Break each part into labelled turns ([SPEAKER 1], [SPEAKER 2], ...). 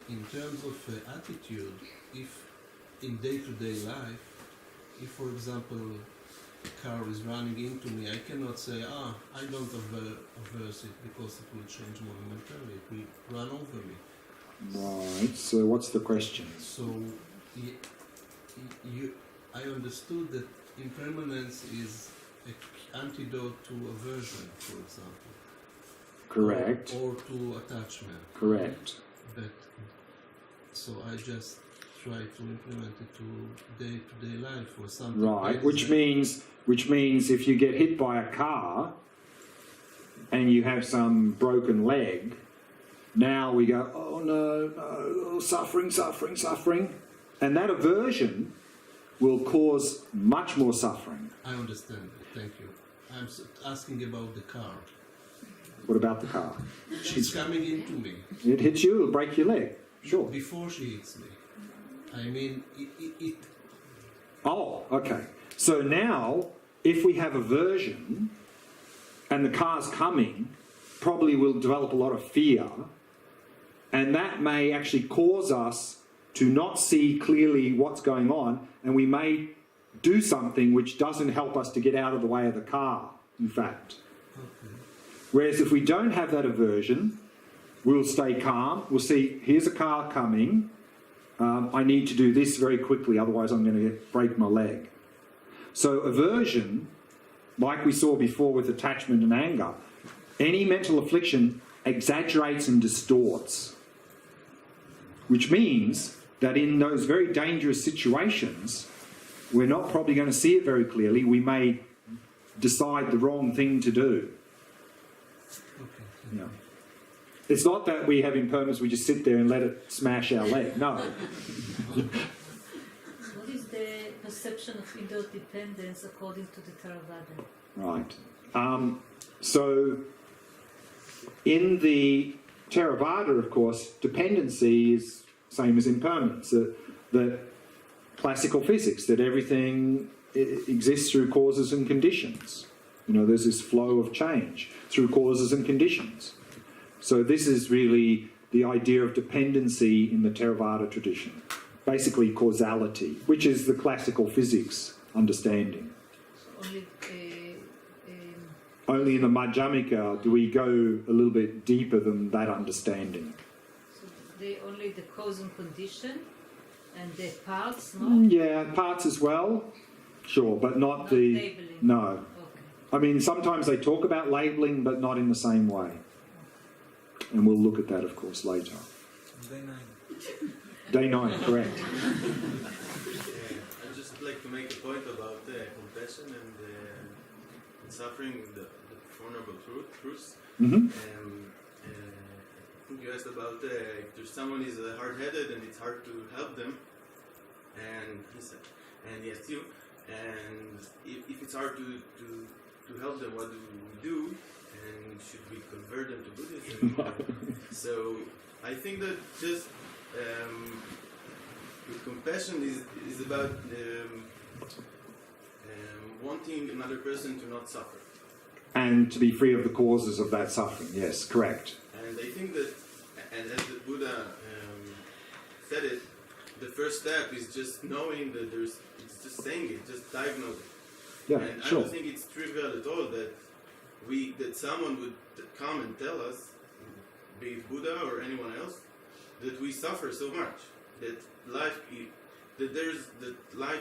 [SPEAKER 1] in terms of attitude, if in day-to-day life, if for example a car is running into me, I cannot say, I don't averse it because it will change momentarily, it will run over me.
[SPEAKER 2] Right, so what's the question?
[SPEAKER 1] So I understood that impermanence is an antidote to aversion, for example.
[SPEAKER 2] Correct.
[SPEAKER 1] Or to attachment.
[SPEAKER 2] Correct.
[SPEAKER 1] But so I just try to implement it to day-to-day life or something.
[SPEAKER 2] Right, which means if you get hit by a car and you have some broken leg, now we go, oh no, oh, suffering, suffering, suffering. And that aversion will cause much more suffering.
[SPEAKER 1] I understand it, thank you. I'm asking about the car.
[SPEAKER 2] What about the car?
[SPEAKER 1] She's coming into me.
[SPEAKER 2] It hits you, it'll break your leg. Sure.
[SPEAKER 1] Before she hits me. I mean, it...
[SPEAKER 2] Oh, okay. So now, if we have aversion, and the car's coming, probably we'll develop a lot of fear, and that may actually cause us to not see clearly what's going on, and we may do something which doesn't help us to get out of the way of the car, in fact.
[SPEAKER 1] Okay.
[SPEAKER 2] Whereas if we don't have that aversion, we'll stay calm, we'll see, here's a car coming, I need to do this very quickly, otherwise I'm going to break my leg. So aversion, like we saw before with attachment and anger, any mental affliction exaggerates and distorts, which means that in those very dangerous situations, we're not probably going to see it very clearly. We may decide the wrong thing to do.
[SPEAKER 1] Okay.
[SPEAKER 2] Yeah. It's not that we have impermanence, we just sit there and let it smash our leg. No.
[SPEAKER 3] What is the perception of interdependence according to the Theravada?
[SPEAKER 2] Right. So, in the Theravada, of course, dependency is same as impermanence. That classical physics, that everything exists through causes and conditions. You know, there's this flow of change through causes and conditions. So this is really the idea of dependency in the Theravada tradition. Basically causality, which is the classical physics understanding.
[SPEAKER 3] So
[SPEAKER 2] only in the Madhyamika do we go a little bit deeper than that understanding.
[SPEAKER 3] So only the cause and condition and the parts, no?
[SPEAKER 2] Yeah, parts as well. Sure, but not the...
[SPEAKER 3] Labeling.
[SPEAKER 2] No.
[SPEAKER 3] Okay.
[SPEAKER 2] I mean, sometimes they talk about labelling, but not in the same way. And we'll look at that, of course, later.
[SPEAKER 4] Day 9.
[SPEAKER 2] Day 9, correct.
[SPEAKER 4] I'd just like to make a point about compassion and suffering, the Four Noble Truths.
[SPEAKER 2] Mm-hmm.
[SPEAKER 4] I think you asked about if there's someone is hard-headed and it's hard to help them, and he said, and he asked you, and if it's hard to help them, what do we do? And should we convert them to Buddhism? So I think that just with compassion is about wanting another person to not suffer.
[SPEAKER 2] And to be free of the causes of that suffering, yes, correct.
[SPEAKER 4] And I think that, and as the Buddha said it, the first step is just knowing that it's just saying it, just diagnose it.
[SPEAKER 2] Yeah,
[SPEAKER 4] and
[SPEAKER 2] sure.
[SPEAKER 4] I don't think it's trivial at all that someone would come and tell us, be it Buddha or anyone else, that we suffer so much, that life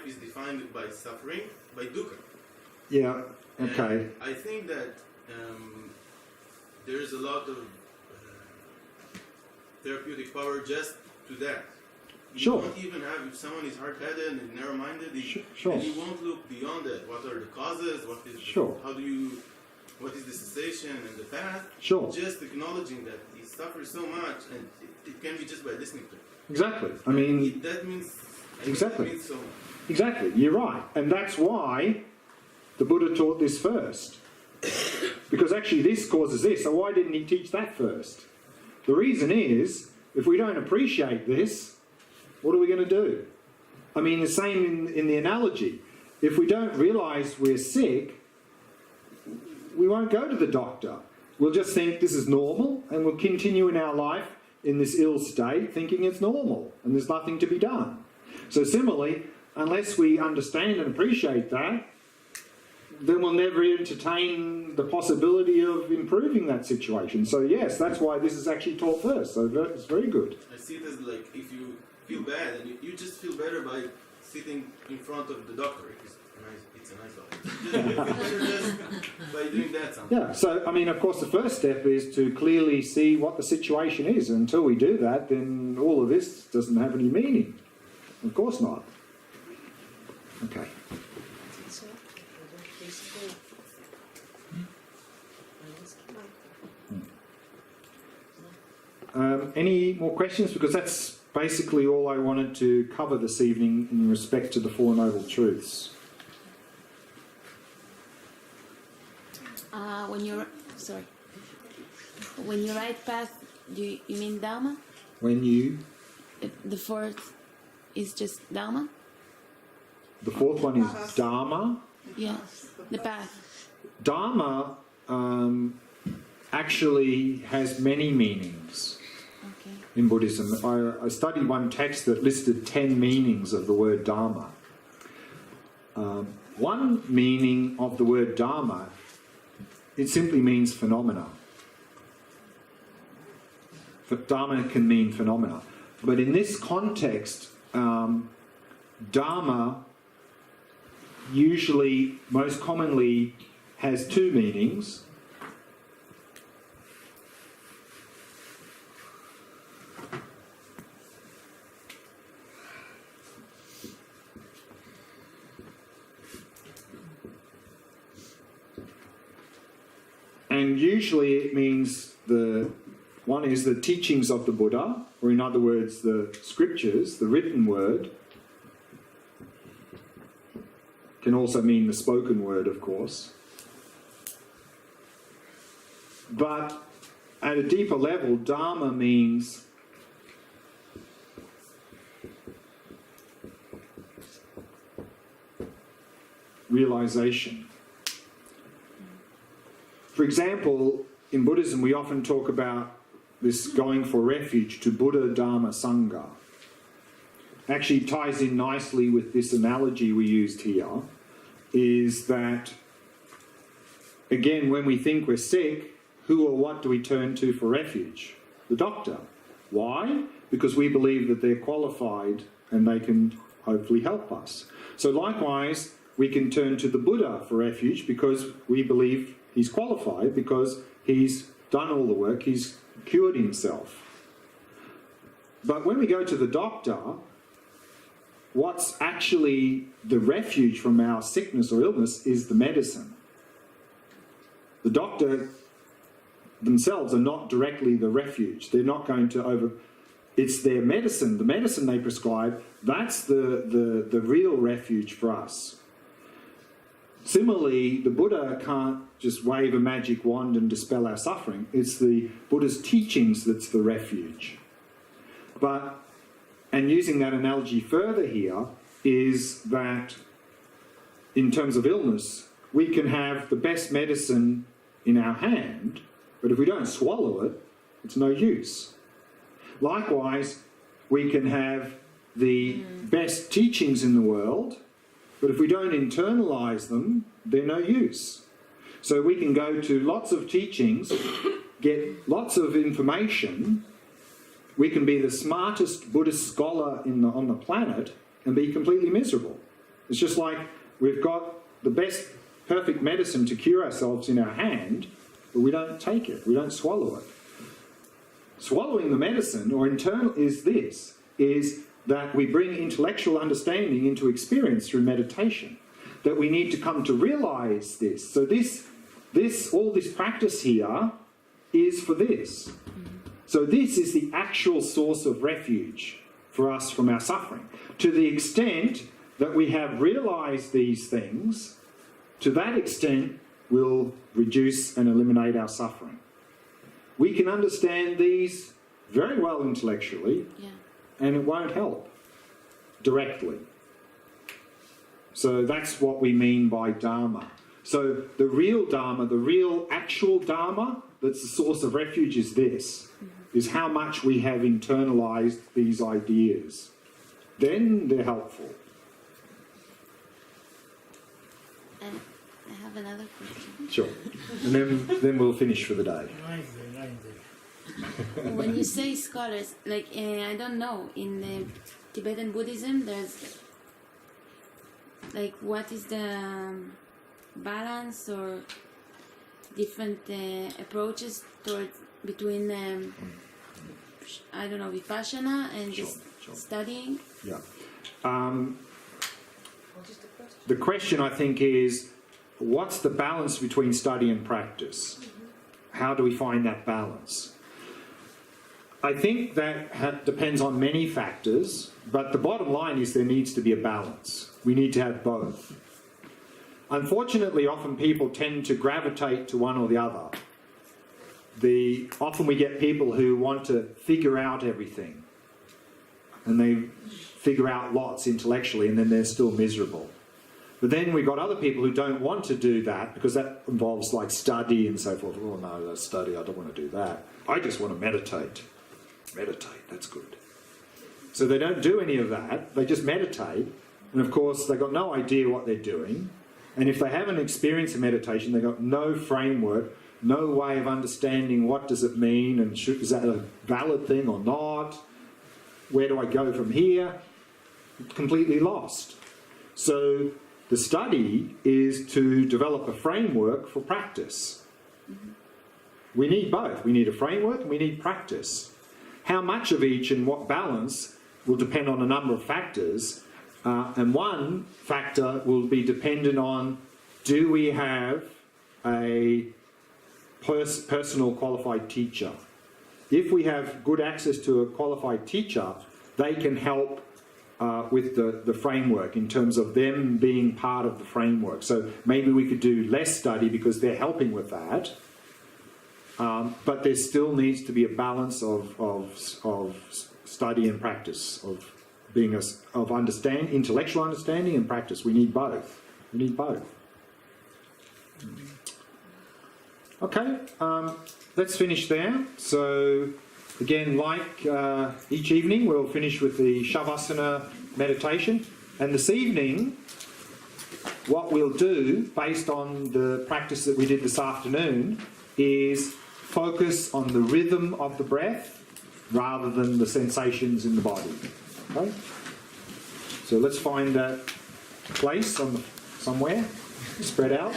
[SPEAKER 4] is defined by suffering, by dukkha.
[SPEAKER 2] Yeah, okay.
[SPEAKER 4] And I think that there is a lot of therapeutic power just to that. You
[SPEAKER 2] Sure.
[SPEAKER 4] don't even have, if someone is hard-headed and narrow-minded,
[SPEAKER 2] Sure.
[SPEAKER 4] and you won't look beyond that. What are the causes?
[SPEAKER 2] Sure.
[SPEAKER 4] What is the cessation and the path?
[SPEAKER 2] Sure.
[SPEAKER 4] Just acknowledging that he suffers so much, and it can be just by listening to him.
[SPEAKER 2] Exactly. I mean,
[SPEAKER 4] That means
[SPEAKER 2] Exactly.
[SPEAKER 4] That means so much.
[SPEAKER 2] exactly, you're right. And that's why the Buddha taught this first. Because actually this causes this, so why didn't he teach that first? The reason is, if we don't appreciate this, what are we going to do? I mean, the same in the analogy. If we don't realise we're sick, we won't go to the doctor. We'll just think this is normal and we'll continue in our life in this ill state thinking it's normal and there's nothing to be done. So similarly, unless we understand and appreciate that, then we'll never entertain the possibility of improving that situation. So yes, that's why this is actually taught first. So it's very good.
[SPEAKER 4] I see it as like if you feel bad, and you just feel better by sitting in front of the doctor. It's a nice doctor. You feel better just by doing that something.
[SPEAKER 2] Yeah, so I mean, of course, the first step is to clearly see what the situation is. Until we do that, then all of this doesn't have any meaning. Of course not. Okay. Any more questions? Because that's basically all I wanted to cover this evening in respect to the Four Noble Truths.
[SPEAKER 5] When you write path, you mean Dharma?
[SPEAKER 2] When you...
[SPEAKER 5] The fourth is just Dharma?
[SPEAKER 2] The fourth one is Dharma.
[SPEAKER 5] Yeah, the path.
[SPEAKER 2] Dharma actually has many meanings in Buddhism. I studied one text that listed 10 meanings of the word Dharma. One meaning of the word Dharma, it simply means phenomena. Dharma can mean phenomena. But in this context, Dharma usually, most commonly, has two meanings. And usually it means one is the teachings of the Buddha, or in other words, the scriptures, the written word. Can also mean the spoken word, of course. But at a deeper level, Dharma means realization. For example, in Buddhism, we often talk about this going for refuge to Buddha, Dharma, Sangha. Actually ties in nicely with this analogy we used here, is that, again, when we think we're sick, who or what do we turn to for refuge? The doctor. Why? Because we believe that they're qualified and they can hopefully help us. So likewise, we can turn to the Buddha for refuge because we believe he's qualified, because he's done all the work, he's cured himself. But when we go to the doctor, what's actually the refuge from our sickness or illness is the medicine. The doctor themselves are not directly the refuge. They're not going to it's their medicine, the medicine they prescribe, that's the real refuge for us. Similarly, the Buddha can't just wave a magic wand and dispel our suffering. It's the Buddha's teachings that's the refuge. And using that analogy further here, is that in terms of illness, we can have the best medicine in our hand, but if we don't swallow it, it's no use. Likewise, we can have the best teachings in the world, but if we don't internalize them, they're no use. So we can go to lots of teachings, get lots of information. We can be the smartest Buddhist scholar on the planet and be completely miserable. It's just like we've got the best perfect medicine to cure ourselves in our hand, but we don't take it, we don't swallow it. Swallowing the medicine, or internal, is that we bring intellectual understanding into experience through meditation. That we need to come to realize this. So all this practice here is for this. So this is the actual source of refuge for us from our suffering. To the extent that we have realized these things, to that extent we'll reduce and eliminate our suffering. We can understand these very well intellectually, and it won't help directly. So that's what we mean by Dharma. So the real Dharma, the real actual Dharma that's the source of refuge is this. is how much we have internalized these ideas. Then they're helpful.
[SPEAKER 5] And I have another question.
[SPEAKER 2] Sure. And then we'll finish for the day.
[SPEAKER 5] When you say scholars, like I don't know, in the Tibetan Buddhism, there's like what is the balance or different approaches towards between I don't know, vipassana and just studying?
[SPEAKER 2] Yeah. The question, I think, is what's the balance between study and practice? How do we find that balance? I think that depends on many factors, but the bottom line is there needs to be a balance. We need to have both. Unfortunately, often people tend to gravitate to one or the other. Often we get people who want to figure out everything, and they figure out lots intellectually, and then they're still miserable. But then we've got other people who don't want to do that because that involves like study and so forth. Oh no, that's study, I don't want to do that. I just want to meditate. Meditate, that's good. So they don't do any of that, they just meditate, and of course they've got no idea what they're doing. And if they haven't experienced a meditation, they've got no framework, no way of understanding what does it mean, and is that a valid thing or not? Where do I go from here? Completely lost. So the study is to develop a framework for practice. We need both. We need a framework and we need practice. How much of each and what balance will depend on a number of factors. And one factor will be dependent on, do we have a personal qualified teacher? If we have good access to a qualified teacher, they can help with the framework in terms of them being part of the framework. So maybe we could do less study because they're helping with that. But there still needs to be a balance of study and practice, of intellectual understanding and practice. We need both. We need both. Okay, let's finish there. So again, like each evening, we'll finish with the Shavasana meditation. And this evening, what we'll do, based on the practice that we did this afternoon, is focus on the rhythm of the breath rather than the sensations in the body. Okay? So let's find that place somewhere, spread out.